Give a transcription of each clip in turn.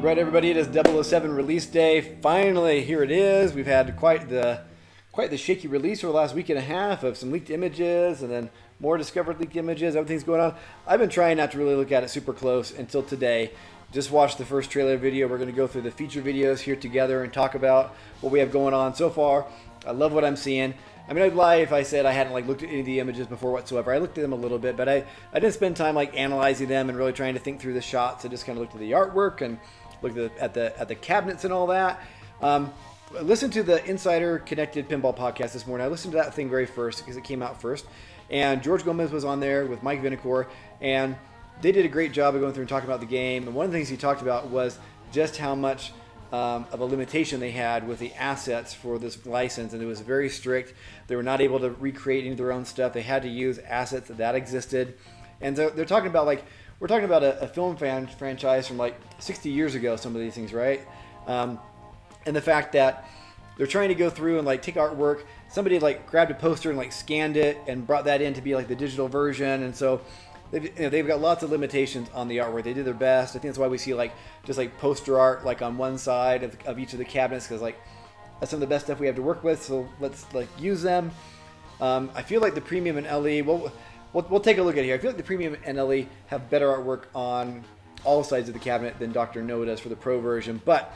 Right, everybody, it is 007 release day. Finally, here it is. We've had quite the shaky release for the last week and a half of some leaked images and then more discovered leaked images. Everything's going on. I've been trying not to really look at it super close until today. Just watched the first trailer video. We're going to go through the feature videos here together and talk about what we have going on so far. I love what I'm seeing. I mean, I'd lie if I said I hadn't looked at any of the images before whatsoever. I looked at them a little bit, but I didn't spend time analyzing them and really trying to think through the shots. I just kind of looked at the artwork and looked at the cabinets and all that. Listen to the Insider Connected Pinball podcast this morning. I listened to that thing very first because it came out first. And George Gomez was on there with Mike Vinokur, and they did a great job of going through and talking about the game. And one of the things he talked about was just how much of a limitation they had with the assets for this license, and it was very strict. They were not able to recreate any of their own stuff. They had to use assets that existed. And so they're talking about we're talking about a film franchise from 60 years ago, some of these things, right? And the fact that they're trying to go through and take artwork. Somebody grabbed a poster and scanned it and brought that in to be the digital version, and so they've got lots of limitations on the artwork. They did their best. I think that's why we see just poster art on one side of each of the cabinets, because that's some of the best stuff we have to work with. So let's use them. I feel like the premium and LE. We'll take a look at it here. I feel like the premium and LE have better artwork on all sides of the cabinet than Dr. No does for the Pro version. But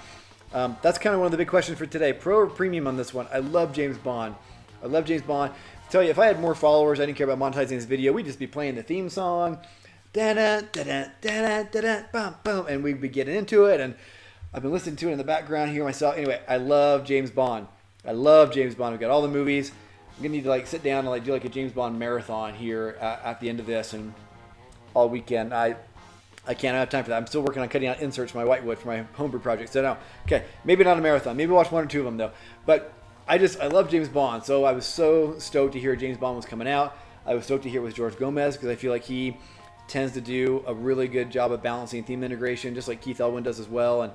that's kind of one of the big questions for today. Pro or premium on this one? I love James Bond. I love James Bond. I tell you, if I had more followers, I didn't care about monetizing this video. We'd just be playing the theme song, da-da, da-da, da-da, da-da, bum, bum, and we'd be getting into it. And I've been listening to it in the background here myself. Anyway, I love James Bond. I love James Bond. We've got all the movies. I'm gonna need to sit down and do a James Bond marathon here at the end of this and all weekend. I can't have time for that. I'm still working on cutting out inserts for my whitewood for my homebrew project. So no, okay, maybe not a marathon. Maybe watch one or two of them though. But I love James Bond. So I was so stoked to hear James Bond was coming out. I was stoked to hear it with George Gomez because I feel like he tends to do a really good job of balancing theme integration, just like Keith Elwin does as well. And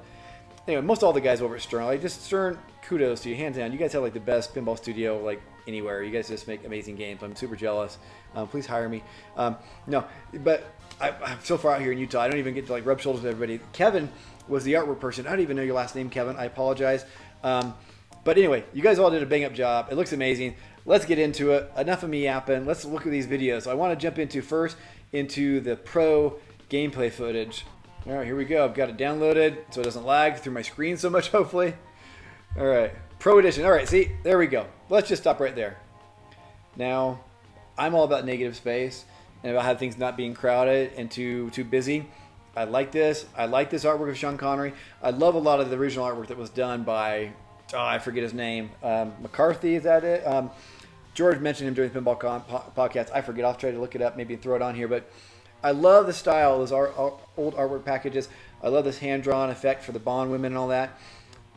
anyway, most all the guys over at Stern, just Stern, kudos to you, hands down. You guys have the best pinball studio anywhere. You guys just make amazing games. I'm super jealous. Please hire me. No, but I'm so far out here in Utah. I don't even get to rub shoulders with everybody. Kevin was the artwork person. I don't even know your last name, Kevin. I apologize. But anyway, you guys all did a bang up job. It looks amazing. Let's get into it. Enough of me yapping. Let's look at these videos. So I want to jump into the Pro gameplay footage. All right, here we go. I've got it downloaded so it doesn't lag through my screen so much, hopefully. All right, Pro Edition. All right, see, there we go. Let's just stop right there. Now, I'm all about negative space and about how things not being crowded and too busy. I like this. I like this artwork of Sean Connery. I love a lot of the original artwork that was done by, I forget his name. McCarthy, is that it? George mentioned him during the Pinball podcast. I forget. I'll try to look it up, maybe throw it on here. But I love the style of those old artwork packages. I love this hand-drawn effect for the Bond women and all that.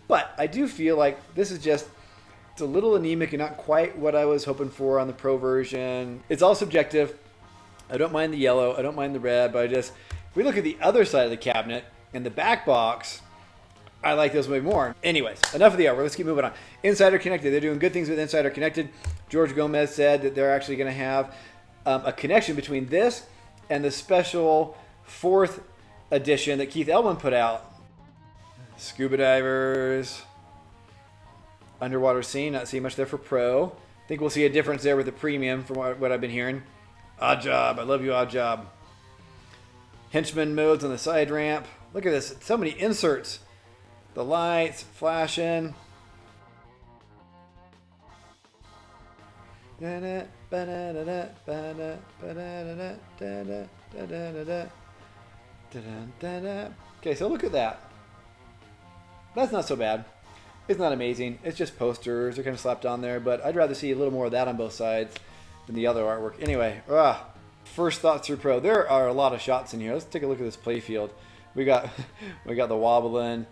But I do feel like this is it's a little anemic and not quite what I was hoping for on the Pro version. It's all subjective. I don't mind the yellow. I don't mind the red. But if we look at the other side of the cabinet and the back box, I like those way more. Anyways, enough of the artwork. Let's keep moving on. Insider Connected. They're doing good things with Insider Connected. George Gomez said that they're actually going to have a connection between this and the special 4th edition that Keith Elwin put out. Scuba Divers. Underwater scene. Not seeing much there for Pro. I think we'll see a difference there with the premium from what I've been hearing. Odd Job. I love you, Odd Job. Henchman modes on the side ramp. Look at this. So many inserts. The lights flashing. Okay, so look at that. That's not so bad. It's not amazing. It's just posters. They're kind of slapped on there, but I'd rather see a little more of that on both sides than the other artwork. Anyway, first thoughts through Pro. There are a lot of shots in here. Let's take a look at this playfield. We got the wobbling.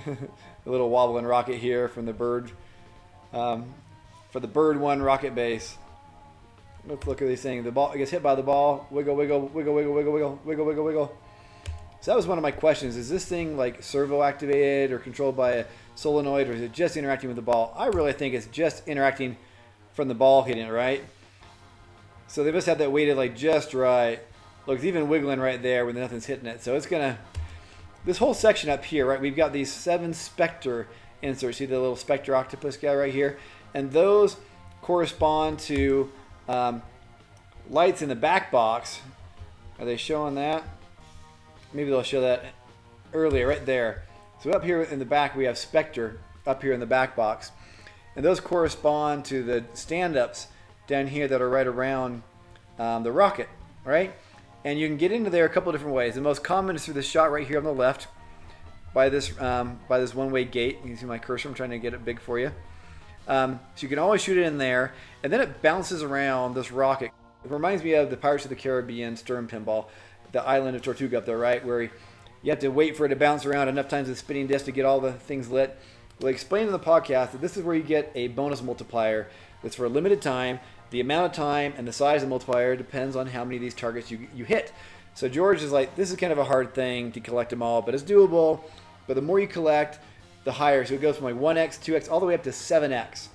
A little wobbling rocket here from the bird, for the bird one rocket base. Let's look at these things. The ball gets hit by the ball. Wiggle, wiggle, wiggle, wiggle, wiggle, wiggle, wiggle, wiggle, wiggle. So that was one of my questions. Is this thing servo activated or controlled by a solenoid, or is it just interacting with the ball? I really think it's just interacting from the ball hitting it, right? So they must have that weighted just right. Look, it's even wiggling right there when nothing's hitting it. So it's gonna this whole section up here, right? We've got these 7 Specter inserts. See the little Specter octopus guy right here? And those correspond to lights in the back box. Are they showing that? Maybe they'll show that earlier, right there. So up here in the back, we have Specter up here in the back box. And those correspond to the stand-ups down here that are right around the rocket, right? And you can get into there a couple of different ways. The most common is through this shot right here on the left by this one-way gate. You can see my cursor. I'm trying to get it big for you. So you can always shoot it in there, and then it bounces around this rocket. It reminds me of the Pirates of the Caribbean Stern Pinball, the island of Tortuga up there, right? Where you have to wait for it to bounce around enough times with the spinning disc to get all the things lit. We'll explain in the podcast that this is where you get a bonus multiplier that's for a limited time. The amount of time and the size of the multiplier depends on how many of these targets you hit. So George is like, this is kind of a hard thing to collect them all, but it's doable. But the more you collect, the higher. So it goes from like 1x, 2x, all the way up to 7x.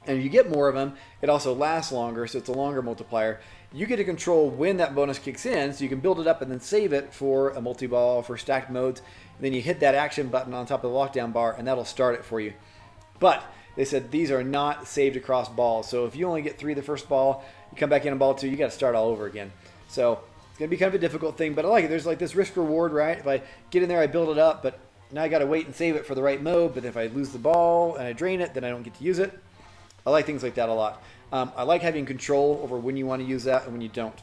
And if you get more of them, it also lasts longer, so it's a longer multiplier. You get to control when that bonus kicks in, so you can build it up and then save it for a multi-ball, for stacked modes. And then you hit that action button on top of the lockdown bar, and that'll start it for you. But they said these are not saved across balls. So if you only get 3 the first ball, you come back in on ball 2, you got to start all over again. So it's going to be kind of a difficult thing, but I like it. There's like this risk reward, right? If I get in there, I build it up, but now I got to wait and save it for the right mode. But if I lose the ball and I drain it, then I don't get to use it. I like things like that a lot. I like having control over when you want to use that and when you don't.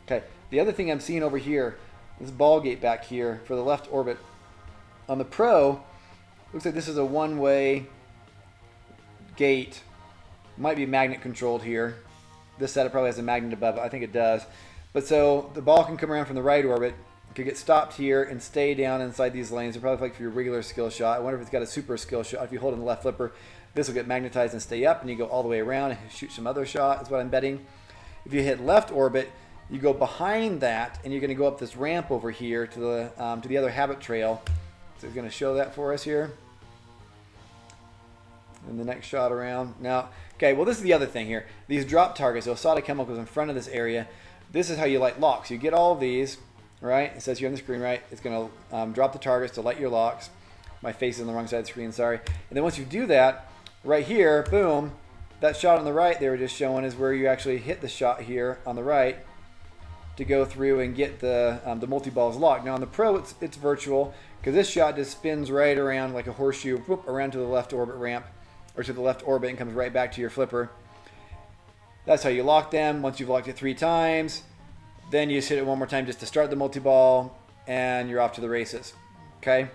Okay, the other thing I'm seeing over here, this ball gate back here for the left orbit. On the Pro, looks like this is a one-way gate. Might be magnet controlled here. This setup probably has a magnet above it. I think it does. But so the ball can come around from the right orbit, could get stopped here and stay down inside these lanes. They're probably like for your regular skill shot. I wonder if it's got a super skill shot. If you hold in the left flipper, this will get magnetized and stay up, and you go all the way around and shoot some other shot, is what I'm betting. If you hit left orbit, you go behind that, and you're going to go up this ramp over here to the other habit trail. So it's going to show that for us here. And the next shot around. Now, okay, well, this is the other thing here. These drop targets, so solid chemicals in front of this area. This is how you light locks. You get all of these, right? It says here on the screen, right? It's going to drop the targets to light your locks. My face is on the wrong side of the screen, sorry. And then once you do that, right here, boom, that shot on the right they were just showing is where you actually hit the shot here on the right to go through and get the multi-balls locked. Now on the Pro, it's virtual, because this shot just spins right around like a horseshoe, whoop, around to the left orbit ramp, or to the left orbit, and comes right back to your flipper. That's how you lock them. Once you've locked it 3 times, then you just hit it one more time just to start the multi-ball, and you're off to the races. Okay?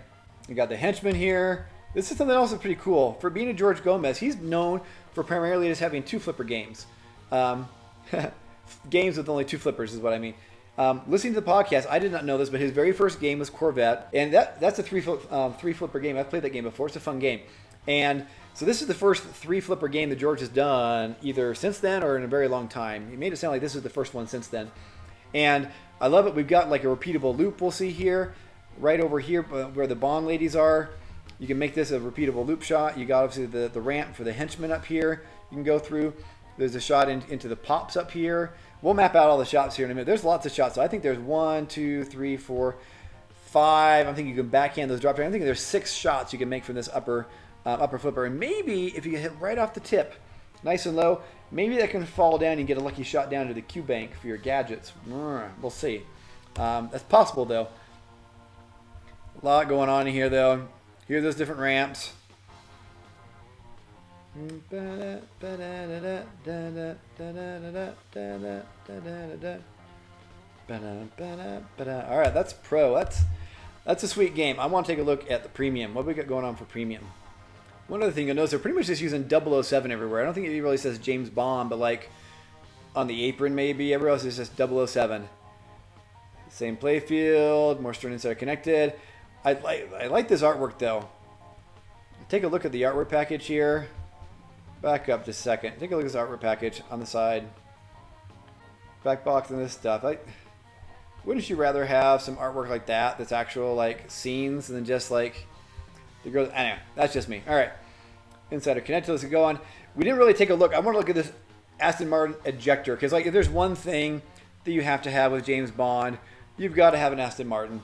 You got the Henchman here. This is something else that's pretty cool. For being a George Gomez, he's known for primarily just having 2 flipper games. Games with only 2 flippers is what I mean. Listening to the podcast, I did not know this, but his very first game was Corvette, and that's a 3 flipper game. I've played that game before. It's a fun game. And so this is the first 3 flipper game that George has done either since then or in a very long time. He made it sound like this is the first one since then. And I love it. We've got like a repeatable loop we'll see here, right over here where the Bond ladies are. You can make this a repeatable loop shot. You got obviously the ramp for the Henchman up here you can go through. There's a shot into the pops up here. We'll map out all the shots here in a minute. There's lots of shots. So I think there's 1, 2, 3, 4, 5. I think you can backhand those drop. I think there's 6 shots you can make from this upper flipper. And maybe if you hit right off the tip, nice and low, maybe that can fall down and get a lucky shot down to the Q bank for your gadgets. We'll see. That's possible though. A lot going on in here though. Here are those different ramps. Alright, that's Pro. That's a sweet game. I want to take a look at the Premium. What do we got going on for Premium? One other thing you'll notice, they're pretty much just using 007 everywhere. I don't think it really says James Bond, but like on the apron maybe. Everywhere else is just 007. Same playfield, more Stern Inserts connected. I like this artwork though. Take a look at the artwork package here. Back up just a second. Take a look at this artwork package on the side. Back box and this stuff. Wouldn't you rather have some artwork like that that's actual like scenes than just like the girls? Anyway, that's just me. All right. Insider connected. Let's go on. We didn't really take a look. I want to look at this Aston Martin ejector because like if there's one thing that you have to have with James Bond, you've got to have an Aston Martin.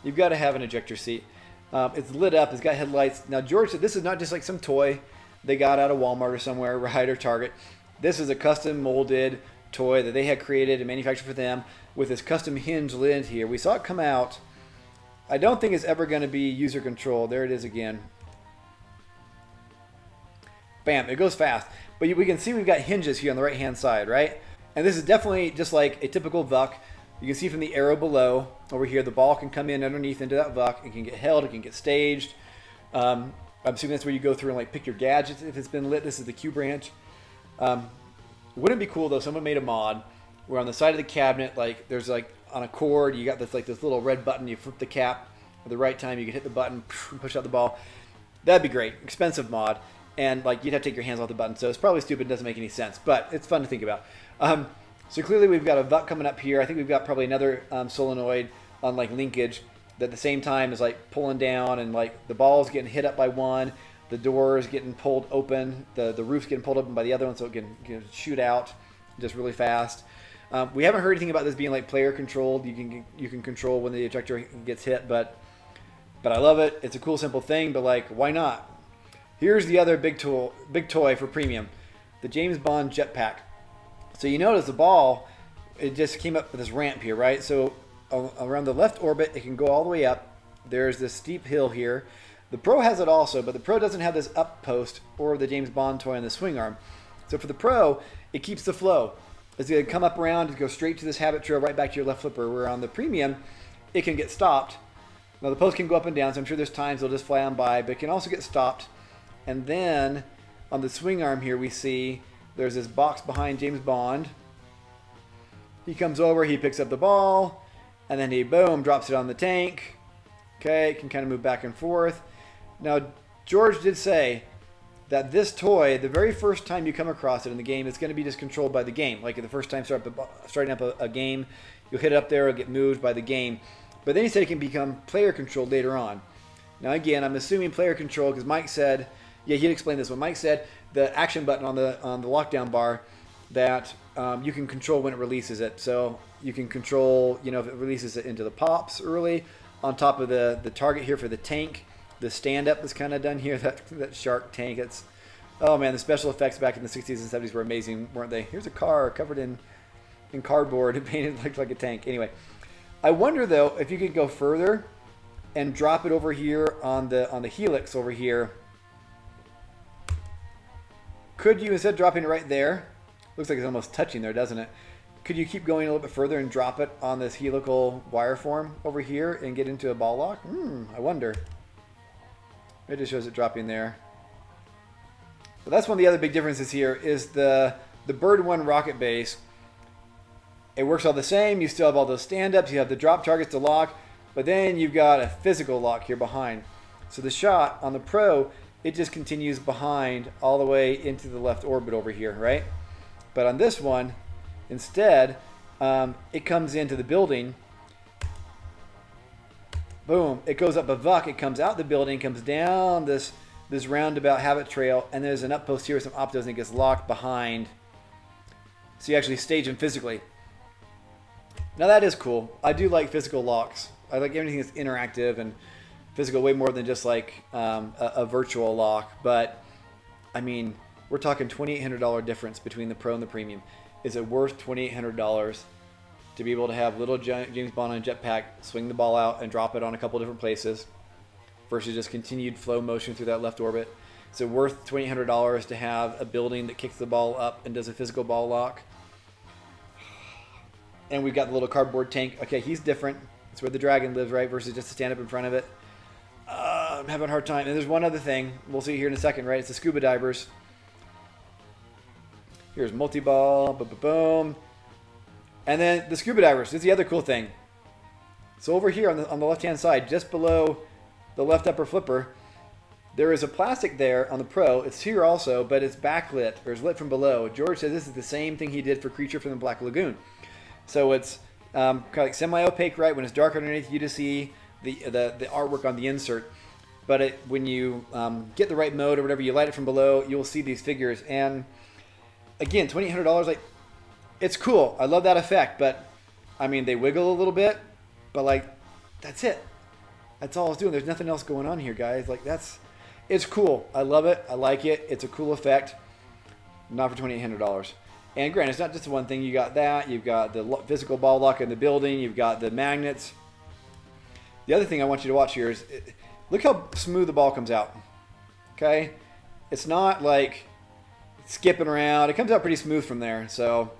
you've got to have an ejector seat. It's lit up. It's got headlights. Now, George said this is not just like some toy they got out of Walmart or somewhere, right, or Target. This is a custom molded toy that they had created and manufactured for them with this custom hinge lid here. We saw it come out. I don't think it's ever going to be user control. There it is again. Bam, it goes fast. But we can see we've got hinges here on the right-hand side, right? And this is definitely just like a typical VUC. You can see from the arrow below, over here, the ball can come in underneath into that VUC. It can get held, it can get staged. I'm assuming that's where you go through and like pick your gadgets if it's been lit. This is the Q branch. Wouldn't it be cool though, someone made a mod where on the side of the cabinet, like there's like on a cord, you got this like this little red button, you flip the cap at the right time, you can hit the button, push out the ball. That'd be great. Expensive mod. And like you'd have to take your hands off the button, so it's probably stupid, doesn't make any sense, but it's fun to think about. So clearly we've got a VUC coming up here. I think we've got probably another solenoid on like linkage that at the same time is like pulling down, and like the ball's getting hit up by one, the door is getting pulled open, the roof's getting pulled open by the other one, so it can shoot out just really fast. We haven't heard anything about this being like player controlled. You can control when the ejector gets hit, but I love it. It's a cool, simple thing, but like, why not? Here's the other big toy for premium, the James Bond Jetpack. So you notice the ball, it just came up with this ramp here, right? So around the left orbit, it can go all the way up. There's this steep hill here. The Pro has it also, but the Pro doesn't have this up post or the James Bond toy on the swing arm. So for the Pro, it keeps the flow. It's going to come up around and go straight to this habit trail right back to your left flipper, where on the Premium, it can get stopped. Now the post can go up and down, so I'm sure there's times they'll just fly on by, but it can also get stopped. And then on the swing arm here, we see there's this box behind James Bond. He comes over, he picks up the ball, and then he, boom, drops it on the tank. Okay, it can kind of move back and forth. Now, George did say that this toy, the very first time you come across it in the game, it's going to be just controlled by the game. Like the first time starting up a game, you'll hit it up there, it'll get moved by the game. But then he said it can become player controlled later on. Now again, I'm assuming player control because Mike said, yeah, he'd explain this one. Mike said the action button on the lockdown bar that you can control when it releases it. So you can control, if it releases it into the pops early, on top of the target here for the tank, the stand-up is kind of done here, that shark tank. It's, oh man, the special effects back in the 60s and 70s were amazing, weren't they? Here's a car covered in cardboard and painted like a tank. Anyway, I wonder though if you could go further and drop it over here on the helix over here. Could you, instead of dropping it right there, looks like it's almost touching there, doesn't it? Could you keep going a little bit further and drop it on this helical wire form over here and get into a ball lock? I wonder. It just shows it dropping there. But that's one of the other big differences here is the Bird 1 rocket base. It works all the same. You still have all those stand-ups. You have the drop targets to lock. But then you've got a physical lock here behind. So the shot on the Pro, it just continues behind all the way into the left orbit over here, right? But on this one, instead, it comes into the building. Boom, it goes up a VUC, it comes out the building, comes down this roundabout habit trail, and there's an up post here with some optos, and it gets locked behind. So you actually stage them physically. Now that is cool. I do like physical locks. I like everything that's interactive and physical way more than just like a virtual lock. But I mean, we're talking $2,800 difference between the Pro and the Premium. Is it worth $2,800 to be able to have little James Bond on a jetpack swing the ball out and drop it on a couple different places versus just continued flow motion through that left orbit? Is it worth $2,800 to have a building that kicks the ball up and does a physical ball lock? And we've got the little cardboard tank. Okay, he's different. That's where the dragon lives, right? Versus just to stand up in front of it. I'm having a hard time. And there's one other thing. We'll see here in a second, right? It's the Scuba Divers. Here's multi-ball. Boom. And then the Scuba Divers. This is the other cool thing. So over here on the left-hand side, just below the left upper flipper, there is a plastic there on the Pro. It's here also, but it's backlit, or it's lit from below. George says this is the same thing he did for Creature from the Black Lagoon. So it's kind of like semi-opaque, right? When it's dark underneath, you just see the artwork on the insert. But when you get the right mode or whatever, you light it from below, you'll see these figures. And again, $2,800, like, it's cool. I love that effect, but I mean, they wiggle a little bit, but like, that's it. That's all it's doing. There's nothing else going on here, guys. Like it's cool. I love it. I like it. It's a cool effect. Not for $2,800. And granted, it's not just the one thing. You got that. You've got the physical ball lock in the building. You've got the magnets. The other thing I want you to watch here is, look how smooth the ball comes out. Okay? It's not like skipping around. It comes out pretty smooth from there. So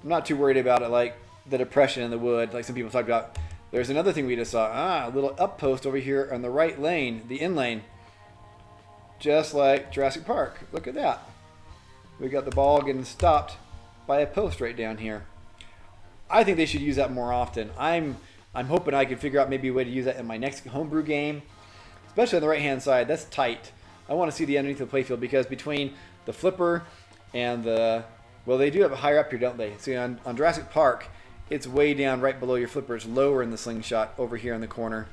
I'm not too worried about it, like the depression in the wood, like some people talked about. There's another thing we just saw. A little up post over here on the right lane, the in lane. Just like Jurassic Park. Look at that. We got the ball getting stopped by a post right down here. I think they should use that more often. I'm hoping I can figure out maybe a way to use that in my next homebrew game, especially on the right hand side. That's tight. I want to see the underneath of the playfield, because between the flipper and the, well, they do have it higher up here, don't they? See, on Jurassic Park, it's way down right below your flipper. It's lower in the slingshot over here in the corner,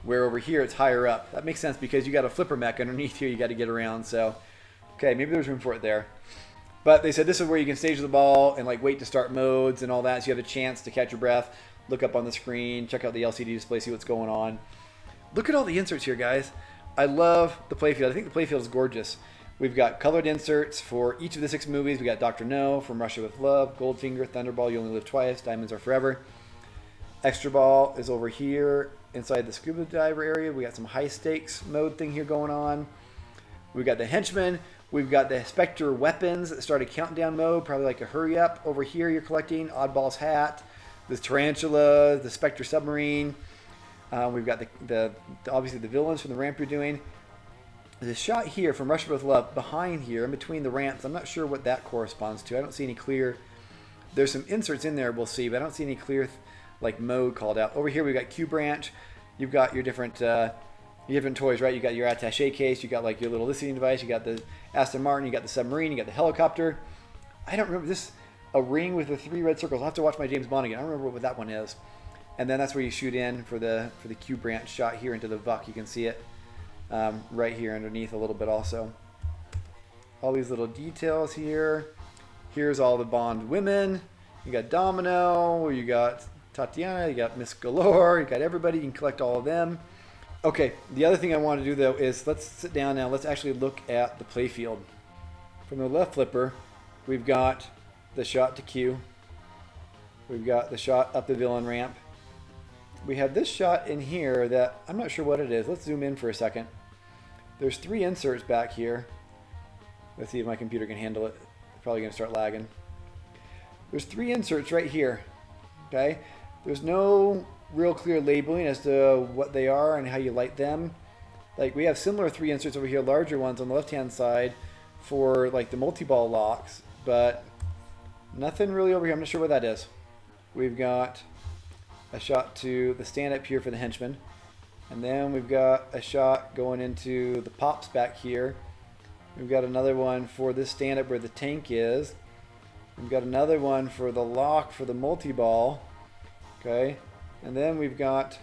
where over here it's higher up. That makes sense because you got a flipper mech underneath here you got to get around. So okay, maybe there's room for it there. But they said this is where you can stage the ball and like wait to start modes and all that, so you have a chance to catch your breath, look up on the screen, check out the LCD display, see what's going on. Look at all the inserts here, guys. I love the playfield. I think the playfield is gorgeous. We've got colored inserts for each of the 6 movies. We got Dr. No, From Russia with Love, Goldfinger, Thunderball, You Only Live Twice, Diamonds Are Forever. Extra Ball is over here inside the Scuba Diver area. We got some high stakes mode thing here going on. We've got the Henchman. We've got the Specter weapons that start a countdown mode, probably like a hurry up. Over here you're collecting Oddball's hat, the tarantula, the Specter submarine. We've got the obviously the villains from the ramp you're doing. The shot here from Russia with Love behind here in between the ramps. I'm not sure what that corresponds to. I don't see any clear. There's some inserts in there we'll see, but I don't see any clear like mode called out. Over here we've got Q branch. You've got your different toys, right? You got your attaché case. You got like your little listening device. You got the Aston Martin. You got the submarine. You got the helicopter. I don't remember this. A ring with the 3 red circles. I'll have to watch my James Bond again. I don't remember what that one is. And then that's where you shoot in for the Q branch shot here into the VUC. You can see it right here underneath a little bit also. All these little details here. Here's all the Bond women. You got Domino. You got Tatiana. You got Miss Galore. You got everybody. You can collect all of them. Okay, the other thing I want to do though is let's sit down now. Let's actually look at the playfield. From the left flipper, we've got the shot to Q. We've got the shot up the villain ramp. We have this shot in here that I'm not sure what it is. Let's zoom in for a second. There's 3 inserts back here. Let's see if my computer can handle it. It's probably going to start lagging. There's 3 inserts right here. Okay? There's no real clear labeling as to what they are and how you light them. Like we have similar 3 inserts over here, larger ones on the left hand side for like the multi-ball locks, but nothing really over here. I'm not sure what that is. We've got a shot to the stand up here for the Henchman, and then we've got a shot going into the pops back here. We've got another one for this stand up where the tank is. We've got another one for the lock for the multi-ball. Okay, and then we've got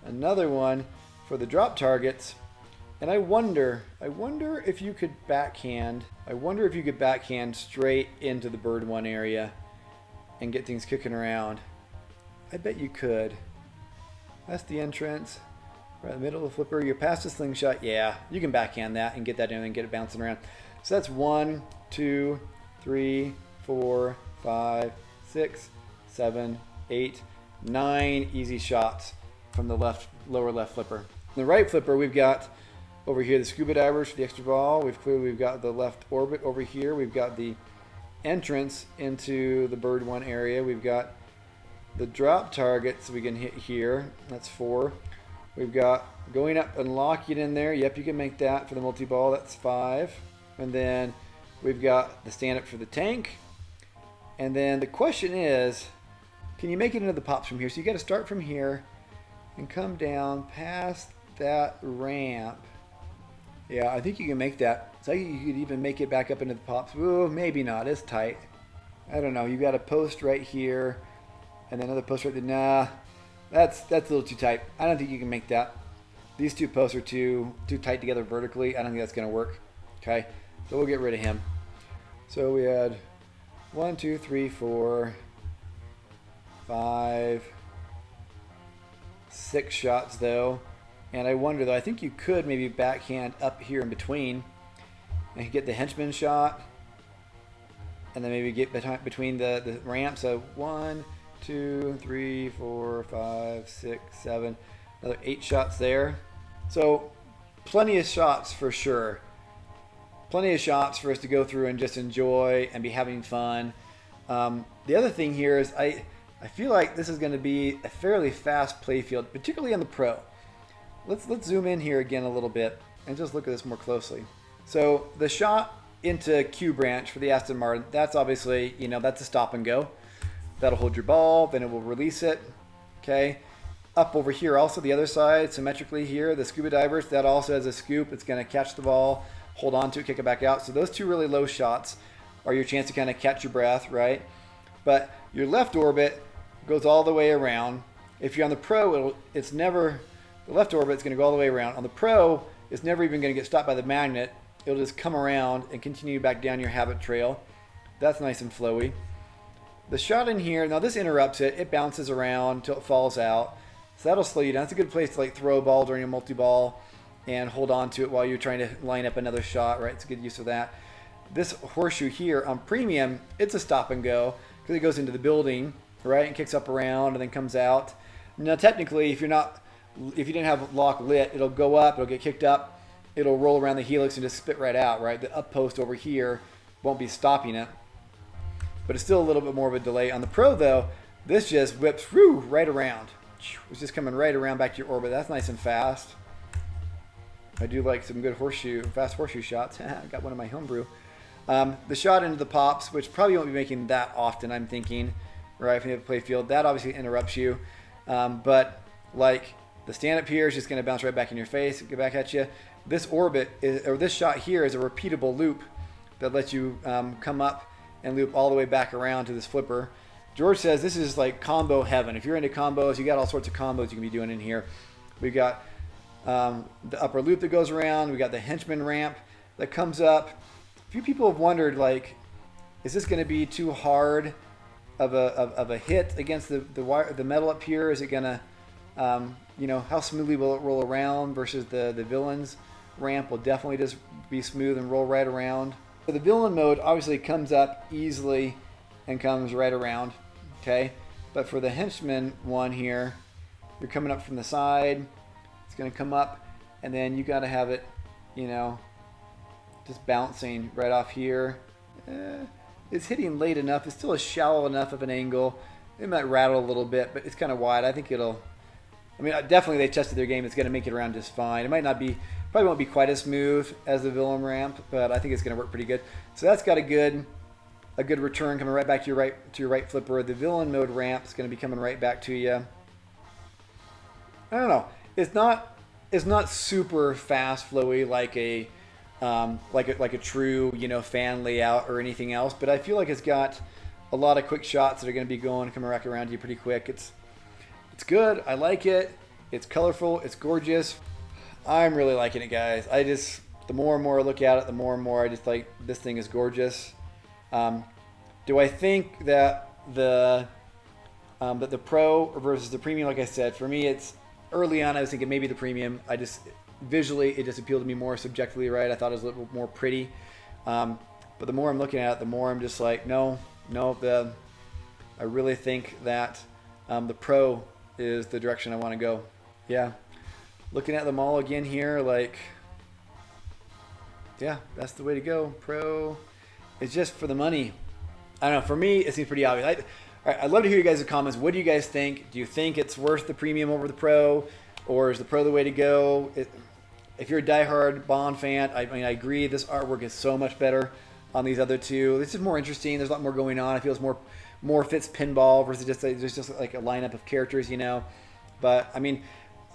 another one for the drop targets. And I wonder if you could backhand. I wonder if you could backhand straight into the bird 1 area and get things kicking around. I bet you could. That's the entrance. Right in the middle of the flipper. You're past the slingshot. Yeah, you can backhand that and get that in and get it bouncing around. So that's 1, 2, 3, 4, 5, 6, 7, 8, 9 easy shots from the lower left flipper. In the right flipper, we've got over here the Scuba Divers for the extra ball. We've got the left orbit over here. We've got the entrance into the bird 1 area. We've got the drop targets we can hit here. That's 4. We've got going up and locking in there. Yep, you can make that for the multi-ball. That's 5. And then we've got the stand-up for the tank. And then the question is, can you make it into the pops from here? So you got to start from here and come down past that ramp. Yeah, I think you can make that. So you could even make it back up into the pops. Ooh, maybe not. It's tight. I don't know. You got a post right here, and then another post right there. Nah, that's a little too tight. I don't think you can make that. These 2 posts are too tight together vertically. I don't think that's gonna work. Okay, so we'll get rid of him. So we had 1, 2, 3, 4, 5, 6 shots though. And I wonder though, I think you could maybe backhand up here in between and get the Henchman shot. And then maybe get between the ramps. So 1, 2, 3, 4, 5, 6, 7. Another 8 shots there. So plenty of shots for sure. Plenty of shots for us to go through and just enjoy and be having fun. The other thing here is I feel like this is going to be a fairly fast play field, particularly on the Pro. Let's zoom in here again a little bit and just look at this more closely. So the shot into Q branch for the Aston Martin, that's obviously, that's a stop and go. That'll hold your ball, then it will release it. Okay. Up over here also the other side, symmetrically here, the Scuba Divers, that also has a scoop. It's going to catch the ball, hold on to it, kick it back out. So those 2 really low shots are your chance to kind of catch your breath, right? But your left orbit goes all the way around. If you're on the Pro, the left orbit's going to go all the way around. On the Pro, it's never even going to get stopped by the magnet. It'll just come around and continue back down your habit trail. That's nice and flowy. The shot in here, now this interrupts it. It bounces around until it falls out. So that'll slow you down. It's a good place to like throw a ball during a multi-ball and hold on to it while you're trying to line up another shot, right? It's a good use of that. This horseshoe here on Premium, it's a stop and go because it goes into the building, right? And kicks up around and then comes out. Now technically, if you didn't have lock lit, it'll go up, it'll get kicked up, it'll roll around the helix and just spit right out, right? The up post over here won't be stopping it, but it's still a little bit more of a delay. On the Pro though, this just whips right around. It's just coming right around back to your orbit. That's nice and fast. I do like some good fast horseshoe shots. I got one in my homebrew. The shot into the pops, which probably won't be making that often, I'm thinking, right? If you have a play field, that obviously interrupts you. But like the stand-up here is just going to bounce right back in your face, get back at you. This orbit, or this shot here, is a repeatable loop that lets you come up and loop all the way back around to this flipper. George says this is like combo heaven. If you're into combos, you got all sorts of combos you can be doing in here. We've got the upper loop that goes around. We got the Henchman ramp that comes up. A few people have wondered, like, is this going to be too hard of a hit against the metal up here? Is it going to, how smoothly will it roll around versus the villain's ramp will definitely just be smooth and roll right around. So the villain mode obviously comes up easily and comes right around, okay? But for the Henchman one here, you're coming up from the side. It's going to come up, and then you got to have it, just bouncing right off here. It's hitting late enough. It's still a shallow enough of an angle. It might rattle a little bit, but it's kind of wide. I think definitely they tested their game. It's going to make it around just fine. It might not be, probably won't be quite as smooth as the villain ramp, but I think it's going to work pretty good. So that's got a good return coming right back to your right flipper. The villain mode ramp is going to be coming right back to you. I don't know. It's not super fast flowy like a true fan layout or anything else, but I feel like it's got a lot of quick shots that are going to be coming back around to you pretty quick. It's good. I like it. It's colorful. It's gorgeous. I'm really liking it, guys. The more and more I look at it, the more and more I just like this thing is gorgeous. Do I think that the Pro versus the Premium? Like I said, for me, it's early on. I was thinking maybe the Premium. Visually, it just appealed to me more subjectively, right? I thought it was a little more pretty. But the more I'm looking at it, the more I'm just like, no. I really think that the Pro is the direction I want to go. Yeah. Looking at them all again here, like, yeah, that's the way to go. Pro. It's just for the money. I don't know. For me, it seems pretty obvious. All right, I'd love to hear you guys' comments. What do you guys think? Do you think it's worth the Premium over the Pro? Or is the Pro the way to go? If you're a diehard Bond fan, I agree. This artwork is so much better on these other two. This is more interesting. There's a lot more going on. It feels more fits Pinball versus just like a lineup of characters, But,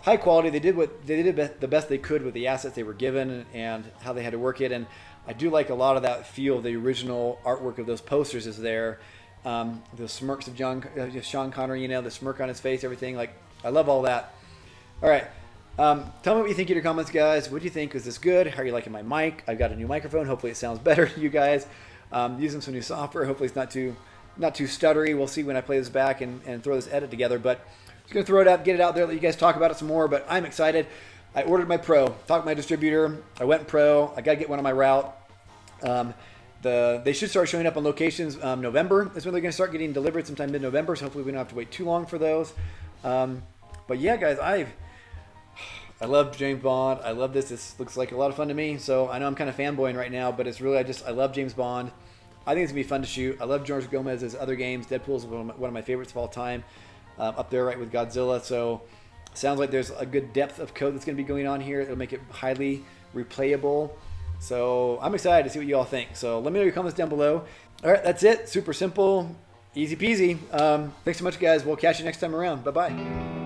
high quality. They did the best they could with the assets they were given and how they had to work it. And I do like a lot of that feel of the original artwork of those posters is there. The smirks of Sean Connery, the smirk on his face, everything. Like, I love all that. All right. Tell me what you think in your comments, guys. What do you think? Is this good? How are you liking my mic? I've got a new microphone. Hopefully it sounds better to you guys. Using some new software. Hopefully it's not too stuttery. We'll see when I play this back and throw this edit together. But Just going to throw it up, get it out there, let you guys talk about it some more, but I'm excited. I ordered my Pro, talked to my distributor, I went Pro, I got to get one on my route. They should start showing up on locations November is when they're going to start getting delivered sometime mid-November, so hopefully we don't have to wait too long for those. But yeah, guys, I love James Bond. I love this. This looks like a lot of fun to me. So I know I'm kind of fanboying right now, but it's really, I love James Bond. I think it's going to be fun to shoot. I love George Gomez's other games. Deadpool's one of my favorites of all time. Up there right with Godzilla. So sounds like there's a good depth of code that's going to be going on here. It'll make it highly replayable. So I'm excited to see what you all think. So let me know your comments down below. All right, that's it. Super simple. Easy peasy. Thanks so much, guys. We'll catch you next time around. Bye-bye.